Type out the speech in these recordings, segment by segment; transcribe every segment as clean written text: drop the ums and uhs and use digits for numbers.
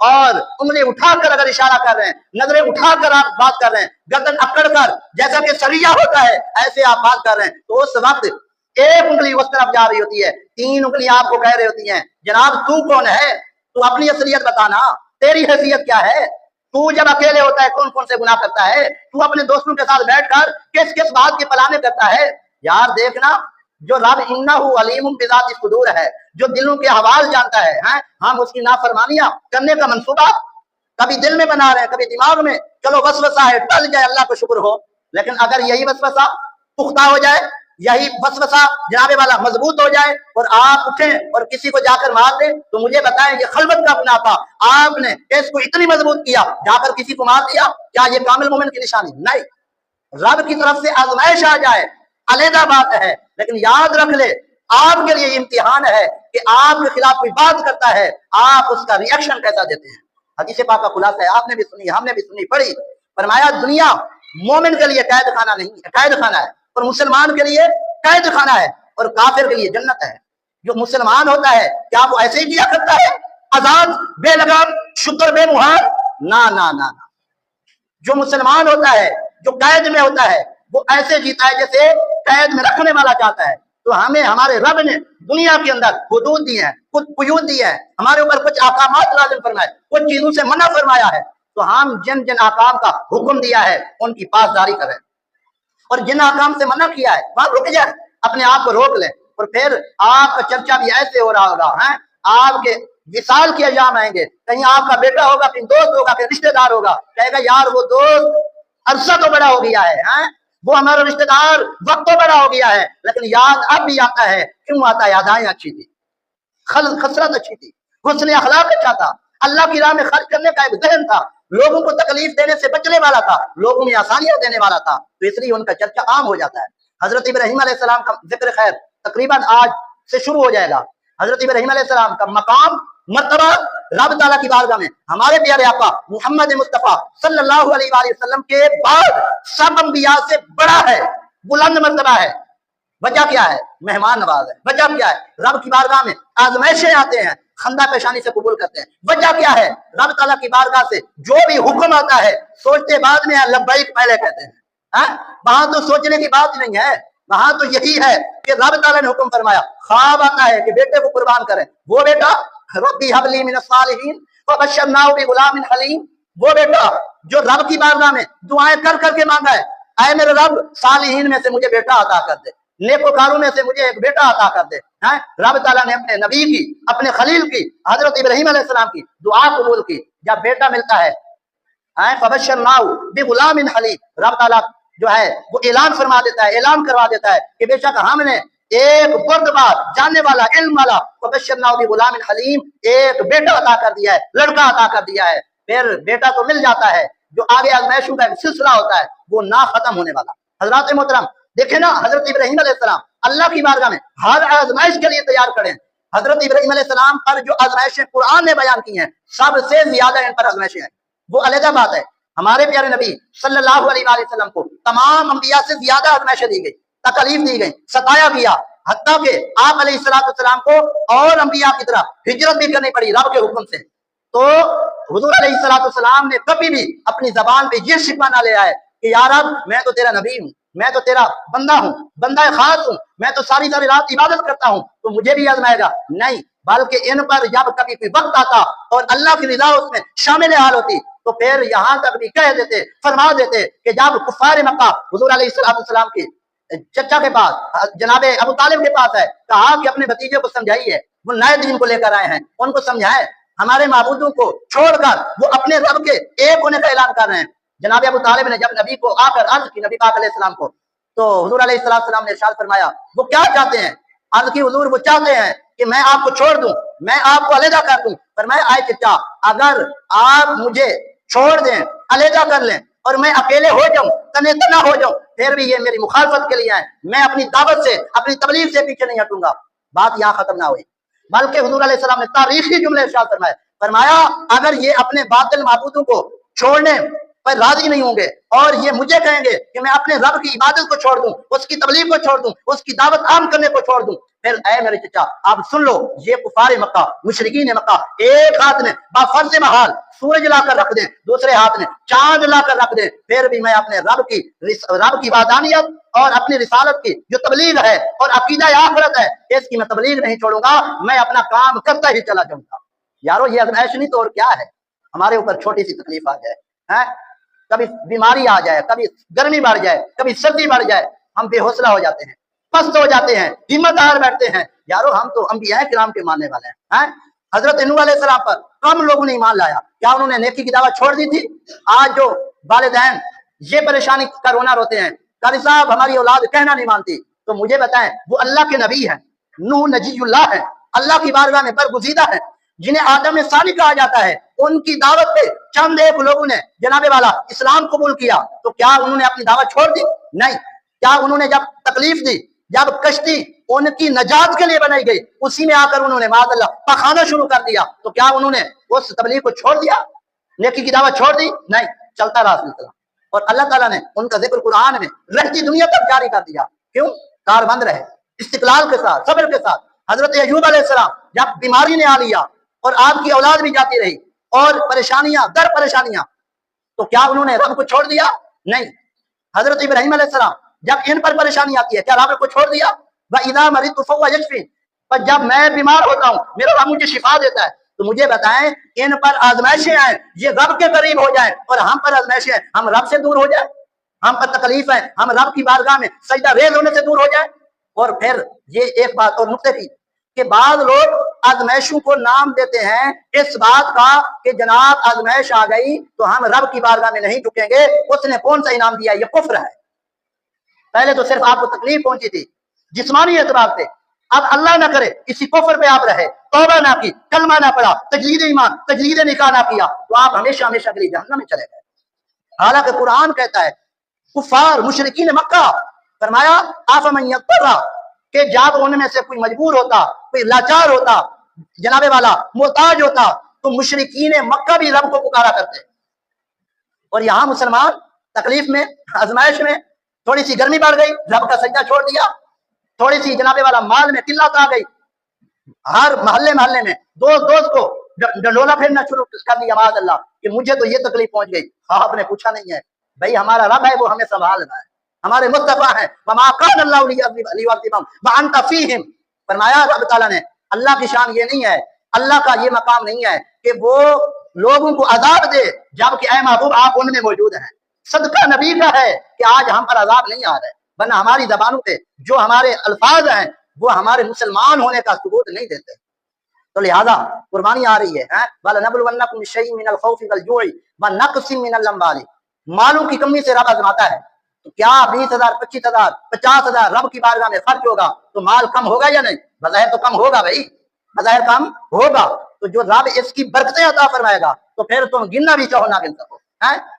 اور انگلی اٹھا کر اگر اشارہ کر رہے ہیں، نظریں اٹھا کر آپ بات کر رہے ہیں، گردن اکڑ کر جیسا کہ سریہ ہوتا ہے ایسے آپ بات کر رہے ہیں، تو اس وقت ایک انگلی اس طرف جا رہی ہوتی ہے، 3 انگلیاں آپ کو کہہ رہی ہوتی ہیں جناب تو کون ہے، تو اپنی اصلیت بتانا، تیری حیثیت کیا ہے، تو جب اکیلے ہوتا ہے کون کون سے گناہ کرتا ہے، تو اپنے دوستوں کے ساتھ بیٹھ کر کس کس بات کی پلانے کرتا ہے۔ یار دیکھنا، جو رب انہ علیم بذات الصدور ہے، جو دلوں کے حوال جانتا ہے، ہم اس کی نافرمانیاں کرنے کا منصوبہ کبھی دل میں بنا رہے ہیں، کبھی دماغ میں، چلو وسوسہ ہے ٹل جائے اللہ کو شکر ہو، لیکن اگر یہی وسوسہ پختہ ہو جائے، یہی وسوسہ جناب والا مضبوط ہو جائے اور آپ اٹھیں اور کسی کو جا کر مار دیں، تو مجھے بتائیں یہ خلوت کا گناہ تھا، آپ نے اس کو اتنی مضبوط کیا جا کر کسی کو مار دیا، کیا یہ کامل مومن کی نشانی؟ نہیں۔ رب کی طرف سے آزمائش آ جائے علیحدہ بات ہے، لیکن یاد رکھ لے آپ کے لیے یہ امتحان ہے کہ آپ کے خلاف کوئی بات کرتا ہے، آپ اس کا ری ایکشن کیسا دیتے ہیں۔ حدیث پاک کا خلاصہ ہے، آپ نے بھی سنی، ہم نے بھی سنی پڑھی، فرمایا دنیا مومن کے لیے قید خانہ نہیں ہے، قید خانہ ہے، اور مسلمان کے لیے قید خانہ ہے، اور کافر کے لیے جنت ہے۔ جو مسلمان ہوتا ہے کیا وہ ایسے ہی کیا کرتا ہے، آزاد بے لگام شکر بے مہار؟ نہ نہ نہ۔ جو مسلمان ہوتا ہے، جو قید میں ہوتا ہے، وہ ایسے جیتا ہے جیسے قید میں رکھنے والا چاہتا ہے۔ تو ہمیں ہمارے رب نے دنیا کے اندر حدود دی ہیں، کچھ قیود دی ہیں، ہمارے اوپر کچھ احکامات لازم فرمائے، کچھ چیزوں سے منع فرمایا ہے، تو ہم جن جن احکام کا حکم دیا ہے ان کی پاسداری کریں، اور جن احکام سے منع کیا ہے وہاں رک جائیں، اپنے آپ کو روک لیں، اور پھر آپ کا چرچا بھی ایسے ہو رہا ہوگا، آپ کے وصال کے ایام آئیں گے، کہیں آپ کا بیٹا ہوگا، کہیں دوست ہوگا، کہیں رشتہ دار ہوگا، کہے گا یار وہ دوست عرصہ تو بڑا ہو گیا ہے، وہ ہمارا رشتہ دار وقت تو بڑا ہو گیا ہے، لیکن یاد اب بھی آتا ہے، کیوں آتا ہے؟ یادائیں اچھی تھی، خسرت اچھی تھی، حسن اخلاق اچھا تھا، اللہ کی راہ میں خرچ کرنے کا ایک ذہن تھا، لوگوں کو تکلیف دینے سے بچنے والا تھا، لوگوں میں آسانیاں دینے والا تھا، تو اس لیے ان کا چرچا عام ہو جاتا ہے۔ حضرت ابراہیم علیہ السلام کا ذکر خیر تقریباً آج سے شروع ہو جائے گا۔ حضرت ابراہیم علیہ السلام کا مقام مرتبہ رب تعالیٰ کی بارگاہ میں ہمارے پیارے آقا محمد مصطفیٰ صلی اللہ علیہ وآلہ وسلم کے بعد سب انبیاء سے بڑا ہے، بلند مرتبہ ہے۔ وجہ کیا ہے؟ مہمان نواز ہے۔ وجہ کیا ہے؟ رب کی بارگاہ میں آزمائشیں آتے ہیں، خندہ پیشانی سے قبول کرتے ہیں۔ وجہ کیا ہے؟ رب تعالیٰ کی بارگاہ سے جو بھی حکم آتا ہے سوچتے بعد میں لبیک پہلے کہتے ہیں۔ وہاں تو سوچنے کی بات نہیں ہے، وہاں تو یہی ہے کہ رب تعالیٰ نے حکم فرمایا، خواب آتا ہے کہ بیٹے کو قربان کریں، وہ بیٹا ربی حب لی من الصالحین فبشرناہ بغلام حلیم، وہ بیٹا جو رب کی بارگاہ میں دعائیں کر کر کے مانگا ہے، اے میرے رب صالحین میں سے مجھے بیٹا عطا کر دے، نیکوکاروں میں سے مجھے ایک بیٹا عطا کر دے۔ رب تعالیٰ نے اپنے نبی کی، اپنے خلیل کی، حضرت ابراہیم علیہ السلام کی دعا قبول کی، جب بیٹا ملتا ہے فبشرناہ بغلام حلیم، رب تعالیٰ جو ہے وہ اعلان فرما دیتا ہے، اعلان کروا دیتا ہے کہ بے شک ہم نے ایک بردبار جاننے والا علم والا فبشرناہ بغلام حلیم ایک بیٹا عطا کر دیا ہے، لڑکا عطا کر دیا ہے۔ پھر بیٹا تو مل جاتا ہے، جو آگے آزمائشوں کا سلسلہ ہوتا ہے وہ نہ ختم ہونے والا۔ حضرات محترم دیکھیں نا، حضرت ابراہیم علیہ السلام اللہ کی بارگاہ میں ہر آزمائش کے لیے تیار کھڑے ہیں۔ حضرت ابراہیم علیہ السلام پر جو آزمائشیں قرآن نے بیان کی ہیں سب سے زیادہ ان پر آزمائشیں ہیں، وہ علیحدہ بات ہے۔ ہمارے پیارے نبی صلی اللہ علیہ وآلہ وسلم کو تمام انبیاء سے زیادہ آزمائشیں دی گئی، تکلیف دی گئی، ستایا گیا، حتیٰ کہ آپ علیہ السلام کو اور انبیاء کی طرح ہجرت بھی کرنی پڑی رب کے حکم سے۔ تو حضور علیہ السلام نے کبھی بھی اپنی زبان پہ یہ شکوہ نہ لے آئے کہ یا رب میں تو تیرا نبی ہوں، میں تو تیرا بندہ ہوں، بندہ خاص ہوں، میں تو ساری رات عبادت کرتا ہوں، تو مجھے بھی آزمائے گا۔ نہیں، بلکہ ان پر جب کبھی کوئی وقت آتا اور اللہ کی رضا اس میں شامل حال ہوتی تو پھر یہاں تک بھی کہہ دیتے، فرما دیتے کہ جب کفار مکہ حضور علیہ السلام کی چچا کے پاس جناب ابو طالب کے پاس ہے، کہا کہ اپنے بھتیجے کو سمجھائیے، وہ نئے دین کو لے کر آئے ہیں، ان کو سمجھائے، ہمارے معبودوں کو چھوڑ کر وہ اپنے رب کے ایک ہونے کا اعلان کر رہے ہیں۔ جناب ابو طالب نے جب نبی کو آ کر عرض کی، نبی پاک علیہ السلام کو، تو حضور علیہ السلام نے ارشاد فرمایا وہ کیا چاہتے ہیں؟ عرض کی حضور وہ چاہتے ہیں کہ میں آپ کو چھوڑ دوں، میں آپ کو علیحدہ کر دوں۔ فرمایا آئے چچا اگر آپ مجھے چھوڑ دیں، علیحدہ کر لیں اور میں اکیلے ہو جاؤں، تنے تنہا ہو جاؤں، پھر بھی یہ میری مخالفت کے لیے آئے، میں اپنی دعوت سے، اپنی تبلیغ سے پیچھے نہیں ہٹوں گا۔ بات یہاں ختم نہ ہوئی، بلکہ حضور علیہ السلام نے تاریخی جملے ارشاد فرمایا اگر یہ اپنے باطل معبودوں کو چھوڑنے پر راضی نہیں ہوں گے اور یہ مجھے کہیں گے کہ میں اپنے رب کی عبادت کو چھوڑ دوں، اس کی تبلیغ کو چھوڑ دوں، اس کی دعوت عام کرنے کو چھوڑ دوں، پھر اے میرے چچا آپ سن لو، یہ کفار مکہ مشرکین مکہ ایک ہاتھ میں بفرض محال سورج لا کر رکھ دیں، دوسرے ہاتھ میں چاند لا کر رکھ دیں، پھر بھی میں اپنے رب کی وحدانیت اور اپنی رسالت کی جو تبلیغ ہے اور عقیدہ آخرت ہے اس کی میں تبلیغ نہیں چھوڑوں گا، میں اپنا کام کرتا ہی چلا جاؤں گا۔ یارو یہ آزمائش نہیں تو اور کیا ہے؟ ہمارے اوپر چھوٹی سی تکلیف آ جائے، کبھی بیماری آ جائے، کبھی گرمی بڑھ جائے، کبھی سردی بڑھ جائے، ہم بے حوصلہ ہو جاتے ہیں، پست ہو جاتے ہیں، ہمت ہار بیٹھتے ہیں۔ یارو ہم تو انبیاء کرام کے ماننے والے ہیں۔ حضرت نوح علیہ السلام پر کم لوگوں نے ایمان لایا، کیا انہوں نے نیکی کی دعوت چھوڑ دی تھی؟ آج جو والدین یہ پریشانی کا رونا روتے ہیں، قاضی صاحب ہماری اولاد کہنا نہیں مانتی، تو مجھے بتائیں وہ اللہ کے نبی ہیں، نوح نجی اللہ ہے، اللہ کی بارگاہ میں برگزیدہ ہے، جنہیں آدم ثانی کہا جاتا ہے، ان کی دعوت پہ چند ایک لوگوں نے جناب والا اسلام قبول کیا، تو کیا انہوں نے اپنی دعوت چھوڑ دی؟ نہیں۔ کیا انہوں نے جب تکلیف دی، جب کشتی ان کی نجات کے لیے بنائی گئی اسی میں آ کر انہوں نے معاذ اللہ پخانا شروع کر دیا، تو کیا انہوں نے اس تبلیغ کو چھوڑ دیا، نیکی کی دعوت چھوڑ دی؟ نہیں، چلتا رہا سلسلہ۔ اور اللہ تعالیٰ نے ان کا ذکر قرآن میں رہتی دنیا تک جاری کر دیا، کیوں؟ کار بند رہے، استقلال کے ساتھ، صبر کے ساتھ۔ حضرت ایوب علیہ السلام جب بیماری نے آ لیا اور آپ کی اولاد بھی جاتی رہی اور پریشانیاں در پریشانیاں، تو کیا انہوں نے رب کو چھوڑ دیا؟ نہیں۔ حضرت ابراہیم علیہ السلام جب ان پر پریشانی آتی ہے کیا رب کو چھوڑ دیا؟ وَإِذَا مَرِضْتُ فَهُوَ يَشْفِينِ، پر جب میں بیمار ہوتا ہوں میرا رب مجھے شفا دیتا ہے۔ تو مجھے بتائیں ان پر آزمائشیں آئیں، یہ رب کے قریب ہو جائیں، اور ہم پر آزمائشیں ہیں ہم رب سے دور ہو جائیں، ہم پر تکلیف ہے ہم رب کی بارگاہ میں سجدہ ریز ہونے سے دور ہو جائیں۔ اور پھر یہ ایک بات اور نقطے کی کہ بعض لوگ آزمائشوں کو نام دیتے ہیں اس بات کا کہ جناب آزمائش آ گئی تو ہم رب کی بارگاہ میں نہیں جھکیں گے، اس نے کون سا انعام دیا؟ یہ کفر ہے۔ پہلے تو صرف آپ کو تکلیف پہنچی تھی جسمانی اعتبار سے، اب اللہ نہ کرے اسی کفر پہ آپ رہے، توبہ نہ کی، کلمہ نہ پڑا، تجدید ایمان تجدید نکاح نہ کیا، تو آپ ہمیشہ ہمیشہ کے لیے جہنم میں چلے گئے۔ حالانکہ قرآن کہتا ہے کفار مشرکین مکہ فرمایا آفمن یضطر، کہ جب ان میں سے کوئی مجبور ہوتا، کوئی لاچار ہوتا، جناب والا محتاج ہوتا، تو مشرکین مکہ بھی رب کو پکارا کرتے۔ اور یہاں مسلمان تکلیف میں آزمائش میں تھوڑی سی گرمی بڑھ گئی رب کا سجدہ چھوڑ دیا، تھوڑی سی جناب والا مال میں قلت آ گئی، ہر محلے میں دوست کو ڈنڈولا پھیرنا شروع کر دیا معاذ اللہ کہ مجھے تو یہ تکلیف پہنچ گئی۔ آپ نے پوچھا نہیں ہے بھائی ہمارا رب ہے وہ ہمیں سنبھال رہا ہے، ہمارے مصطفیٰ ہیں، وما کان اللہ لیعذبہم وانت فیہم، فرمایا رب تعالیٰ نے اللہ کی شان یہ نہیں ہے، اللہ کا یہ مقام نہیں ہے کہ وہ لوگوں کو عذاب دے جبکہ اے محبوب آپ ان میں موجود ہیں۔ صدقہ نبی کا ہے کہ آج ہم پر عذاب نہیں آ رہے، ورنہ ہماری زبانوں پہ جو ہمارے الفاظ ہیں وہ ہمارے مسلمان ہونے کا ثبوت نہیں دیتے۔ تو لہذا قربانی آ رہی ہے، وَلَنَبْلُوَنَّكُمْ بِشَيْءٍ مِّنَ الْخَوْفِ وَالْجُوعِ وَنَقْصٍ مِّنَ الْأَمْوَالِ، مالوں کی کمی سے رب آزماتا ہے۔ تو کیا 20,000 25,000 50,000 رب کی بارگاہ میں خرچ ہوگا تو مال کم ہوگا یا نہیں؟ بظاہر تو کم ہوگا بھائی، بظاہر کم ہوگا۔ تو جو رب اس کی برکتیں عطا فرمائے گا تو پھر تم گننا بھی چاہو نہ گن سکو۔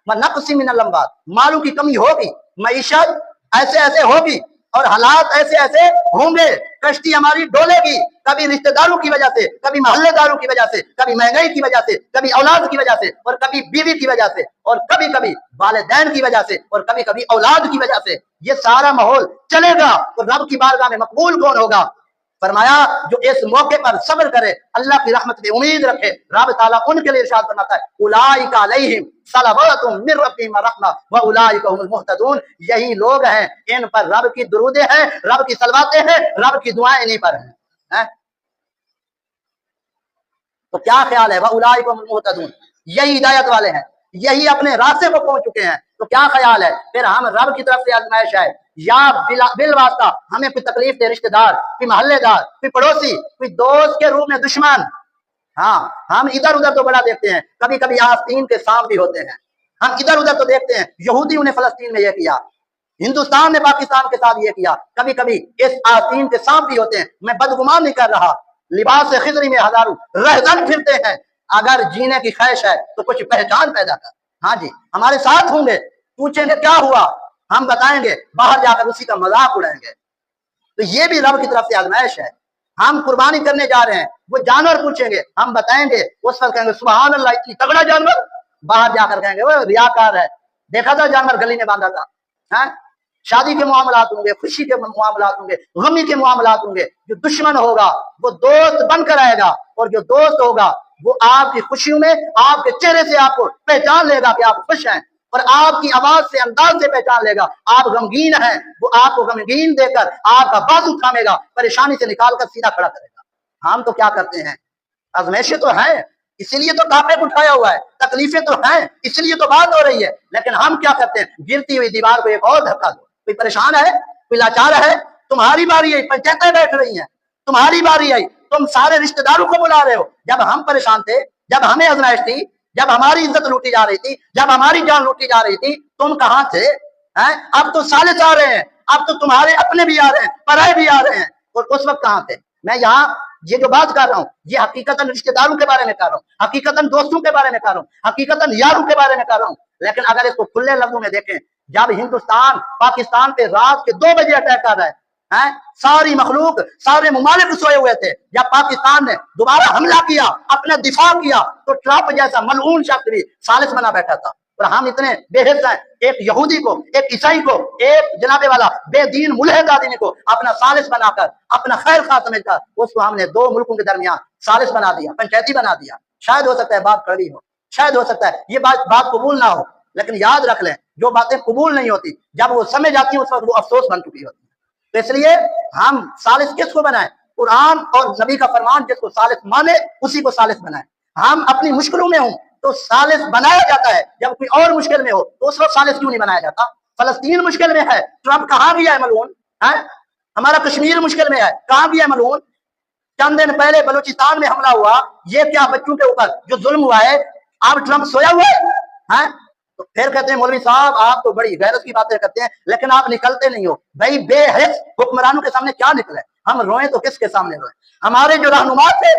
وَنَقْصٍ مِّنَ الْأَمْوَالِ، مالوں کی کمی ہوگی، معیشت ایسے ایسے ہوگی اور حالات ایسے ایسے ہوں گے، کشتی ہماری ڈولے گی، کبھی رشتہ داروں کی وجہ سے، کبھی محلے داروں کی وجہ سے، کبھی مہنگائی کی وجہ سے، کبھی اولاد کی وجہ سے، اور کبھی بیوی کی وجہ سے، اور کبھی کبھی والدین کی وجہ سے، اور کبھی کبھی اولاد کی وجہ سے۔ یہ سارا ماحول چلے گا تو رب کی بارگاہ میں مقبول کون ہوگا؟ فرمایا جو اس موقع پر صبر کرے، اللہ کی رحمت پہ امید رکھے، رب تعالیٰ ان کے لیے ارشاد فرماتا ہے اولئک علیہم صلوات من ربہم ورحمہ واولئک هم المہتدون، یہی لوگ ہیں ان پر رب کی درودیں ہیں، رب کی صلواتیں ہیں، رب کی دعائیں انہی پر ہیں۔ تو کیا خیال ہے؟ واولئک هم المہتدون، یہی ہدایت والے ہیں، یہی اپنے راستے کو پہنچ چکے ہیں۔ تو کیا خیال ہے پھر ہم رب کی طرف سے آزمائش ہے یا بالواسطہ ہمیں کوئی تکلیف دے رشتہ دار، کوئی محلے دار، کوئی پڑوسی، کوئی دوست کے روپ میں دشمن، ہاں ہم ادھر ادھر تو بڑا دیکھتے ہیں، کبھی کبھی آستین کے سانپ بھی ہوتے ہیں، ہم ادھر ادھر تو دیکھتے ہیں یہودیوں نے فلسطین میں یہ کیا، ہندوستان نے پاکستان کے ساتھ یہ کیا، کبھی کبھی اس آستین کے سانپ بھی ہوتے ہیں۔ میں بدگمان نہیں کر رہا، لباس خضری میں ہزاروں رہزن پھرتے ہیں، اگر جینے کی خواہش ہے تو کچھ پہچان پیدا کر، ہاں جی ہمارے ساتھ ہوں گے، پوچھیں گے کیا ہوا، ہم بتائیں گے، باہر جا کر اسی کا مذاق اڑائیں گے۔ تو یہ بھی رب کی طرف سے آزمائش ہے۔ ہم قربانی کرنے جا رہے ہیں، وہ جانور پوچھیں گے، ہم بتائیں گے، اس وقت کہیں گے سبحان اللہ اتنی تگڑا جانور، باہر جا کر کہیں گے وہ ریاکار ہے، دیکھا تھا جانور گلی میں باندھا تھا۔ شادی کے معاملات ہوں گے، خوشی کے معاملات ہوں گے، غمی کے معاملات ہوں گے. جو دشمن ہوگا وہ دوست بن کر آئے گا، اور جو دوست ہوگا وہ آپ کی خوشیوں میں آپ کے چہرے سے آپ کو پہچان لے گا کہ آپ خوش ہیں، اور آپ کی آواز سے، انداز سے پہچان لے گا آپ غمگین ہیں. وہ آپ کو غمگین دے کر آپ کا بازو تھامے گا، پریشانی سے نکال کر سیدھا کھڑا کرے گا. ہم تو کیا کرتے ہیں، آزمائشیں تو ہیں، اسی لیے تو ٹاپک اٹھایا ہوا ہے، تکلیفیں تو ہیں، اس لیے تو بات ہو رہی ہے، لیکن ہم کیا کرتے ہیں، گرتی ہوئی دیوار کو ایک اور دھکا دو. کوئی پریشان ہے، کوئی لاچار ہے، تمہاری باری آئی، پنچایتیں بیٹھ رہی ہیں، تمہاری باری آئی، تم سارے رشتہ داروں کو بلا رہے ہو. جب ہم پریشان تھے، جب ہمیں آزمائش تھی، جب ہماری عزت لوٹی جا رہی تھی، جب ہماری جان لوٹی جا رہی تھی، تم کہاں تھے؟ اب تو ثالث آ رہے ہیں، اب تو تمہارے اپنے بھی آ رہے ہیں، پرائے بھی آ رہے ہیں، اور اس وقت کہاں تھے؟ میں یہاں یہ جو بات کر رہا ہوں یہ حقیقتاً رشتہ داروں کے بارے میں کر رہا ہوں، حقیقتاً دوستوں کے بارے میں کر رہا ہوں، حقیقتاً یاروں کے بارے میں کر رہا ہوں. لیکن اگر اس کو کھلے لفظوں میں دیکھیں، جب ہندوستان پاکستان پہ رات کے 2 بجے اٹیک کر رہا ہے، ساری مخلوق، سارے ممالک سوئے ہوئے تھے، جب پاکستان نے دوبارہ حملہ کیا، اپنا دفاع کیا، تو ٹرمپ جیسا ملعون شخص بھی ثالث بنا بیٹھا تھا. اور ہم اتنے بے حس ہیں، ایک یہودی کو، ایک عیسائی کو، ایک جناب والا بے دین ملحد آدمی کو اپنا ثالث بنا کر، اپنا خیر خواہ سمجھ کر، اس کو ہم نے 2 ملکوں کے درمیان ثالث بنا دیا، پنچایتی بنا دیا. شاید ہو سکتا ہے بات کڑوی ہو، شاید ہو سکتا ہے یہ بات قبول نہ ہو، لیکن یاد رکھ لیں جو باتیں قبول نہیں ہوتی جب وہ سمجھ آتی ہیں اس وقت وہ افسوس بن چکی ہوتی ہے. تو اس لیے ہم ثالث کس کو بنائیں؟ قرآن اور نبی کا فرمان جس کو ثالث مانے اسی کو ثالث بنائیں. ہم اپنی مشکلوں میں ہوں تو ثالث بنایا جاتا ہے، جب کوئی اور مشکل میں ہو تو اس وقت ثالث کیوں نہیں بنایا جاتا؟ فلسطین مشکل میں ہے، ٹرمپ کہاں گیا ہے ملعون؟ ہمارا کشمیر مشکل میں ہے، کہاں گیا ہے ملعون؟ چند دن پہلے بلوچستان میں حملہ ہوا، یہ کیا بچوں کے اوپر جو ظلم ہوا ہے، اب ٹرمپ سویا ہوا ہے؟ تو پھر کہتے ہیں مولوی صاحب آپ تو بڑی غیرت کی باتیں کرتے ہیں لیکن آپ نکلتے نہیں ہو. بھائی بے حس حکمرانوں کے سامنے کیا نکلے؟ ہم روئیں تو کس کے سامنے روئیں؟ ہمارے جو رہنما تھے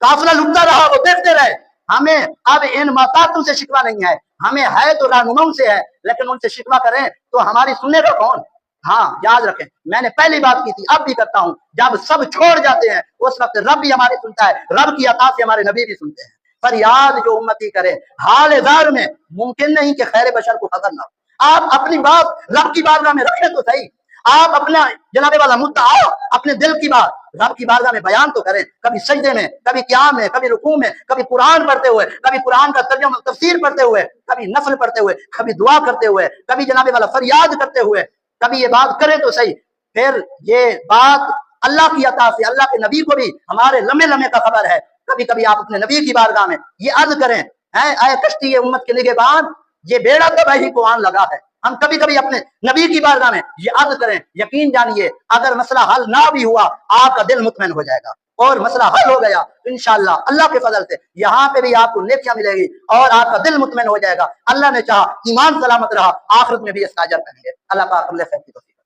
قافلہ لٹتا رہا وہ دیکھتے رہے. ہمیں اب ان محتاطوں سے شکوہ نہیں ہے، ہمیں ہے تو رہنماؤں سے ہے، لیکن ان سے شکوہ کریں تو ہماری سننے کا کون؟ ہاں یاد رکھیں، میں نے پہلی بات کی تھی، اب بھی کرتا ہوں، جب سب چھوڑ جاتے ہیں اس وقت رب بھی ہماری سنتا ہے، رب کی عطا سے ہمارے نبی بھی سنتے ہیں. پر یاد جو امتی کرے حال زار میں ممکن نہیں کہ خیر بشر کو خطر نہ ہو. آپ اپنی بات رب کی بارگاہ میں رکھیں تو صحیح، آپ اپنا جناب والا مدعا اپنے دل کی بات رب کی بارگاہ میں بیان تو کریں، کبھی سجدے میں، کبھی قیام میں، کبھی رکوع میں، کبھی قرآن پڑھتے ہوئے، کبھی قرآن کا ترجمہ تفسیر پڑھتے ہوئے، کبھی نفل پڑھتے ہوئے، کبھی دعا کرتے ہوئے، کبھی جناب والا فریاد کرتے ہوئے، کبھی یہ بات کریں تو صحیح. پھر یہ بات اللہ کی عطا سے اللہ کے نبی کو بھی ہمارے لمحے لمحے کا خبر ہے. کبھی کبھی آپ اپنے نبی کی بارگاہ میں یہ عرض کریں، اے کشتی امت کے نگہبان، یہ بیڑا تباہی کو آن لگا ہے. ہم کبھی کبھی اپنے نبی کی بارگاہ میں یہ عرض کریں، یقین جانیے اگر مسئلہ حل نہ بھی ہوا آپ کا دل مطمئن ہو جائے گا، اور مسئلہ حل ہو گیا تو انشاءاللہ اللہ کے فضل سے یہاں پہ بھی آپ کو نیکیاں ملے گی اور آپ کا دل مطمئن ہو جائے گا. اللہ نے چاہا ایمان سلامت رہا، آخرت میں بھی اس کا اجر پائیں گے. اللہ پاک ہم نے خیر کی توفیق